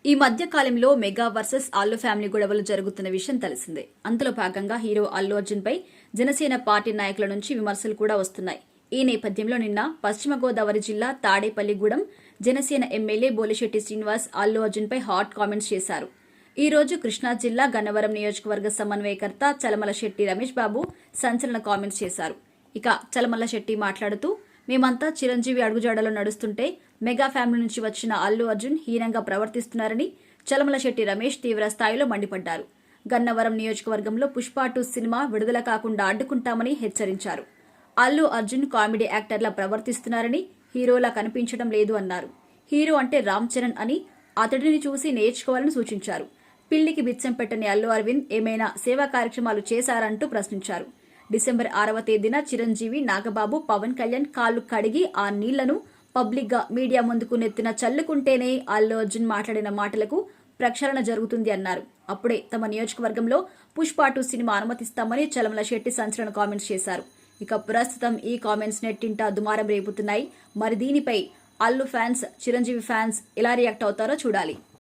ఈ మధ్య కాలంలో మెగా వర్సెస్ అల్లు ఫ్యామిలీ గొడవలు జరుగుతున్న విషయం తెలిసిందే. అందులో భాగంగా హీరో అల్లు అర్జున్ పై జనసేన పార్టీ నాయకుల నుంచి విమర్శలు కూడా వస్తున్నాయి. ఈ నేపథ్యంలో నిన్న పశ్చిమ గోదావరి జిల్లా తాడేపల్లిగూడెం జనసేన ఎమ్మెల్యే బోలిశెట్టి శ్రీనివాస్ అల్లు అర్జున్ పై హాట్ కామెంట్స్ చేశారు. ఈ రోజు కృష్ణా జిల్లా గన్నవరం నియోజకవర్గ సమన్వయకర్త చలమల శెట్టి రమేష్ బాబు సంచలన కామెంట్స్ చేశారు. ఇక చలమల శెట్టి మాట్లాడుతూ, మేమంతా చిరంజీవి అడుగుజాడలో నడుస్తుంటే మెగా ఫ్యామిలీ నుంచి వచ్చిన అల్లు అర్జున్ హీనంగా ప్రవర్తిస్తున్నారని చలమల శెట్టి రమేష్ తీవ్ర స్థాయిలో మండిపడ్డారు. గన్నవరం నియోజకవర్గంలో పుష్ప 2 సినిమా విడుదల కాకుండా అడ్డుకుంటామని హెచ్చరించారు. అల్లు అర్జున్ కామెడీ యాక్టర్లా ప్రవర్తిస్తున్నారని, హీరోలా కనిపించడం లేదు అన్నారు. హీరో అంటే రామ్ చరణ్ అని, అతడిని చూసి నేర్చుకోవాలని సూచించారు. పిల్లికి బిచ్చం పెట్టని అల్లు అరవింద్ ఏమైనా సేవా కార్యక్రమాలు చేశారంటూ ప్రశ్నించారు. డిసెంబర్ 6వ తేదీన చిరంజీవి, నాగబాబు, పవన్ కళ్యాణ్ కాళ్లు కడిగి ఆ నీళ్లను పబ్లిక్ గా మీడియా ముందుకు నెత్తిన చల్లుకుంటేనే అల్లు అర్జున్ మాట్లాడిన మాటలకు ప్రక్షాళన జరుగుతుంది అన్నారు. అప్పుడే తమ నియోజకవర్గంలో పుష్ప 2 సినిమా అనుమతిస్తామని చలమల శెట్టి సంచలన కామెంట్స్ చేశారు. ఇక ప్రస్తుతం ఈ కామెంట్స్ నెట్టింట దుమారం రేపుతున్నాయి. మరి దీనిపై అల్లు ఫ్యాన్స్, చిరంజీవి ఫ్యాన్స్ ఎలా రియాక్ట్ అవుతారో చూడాలి.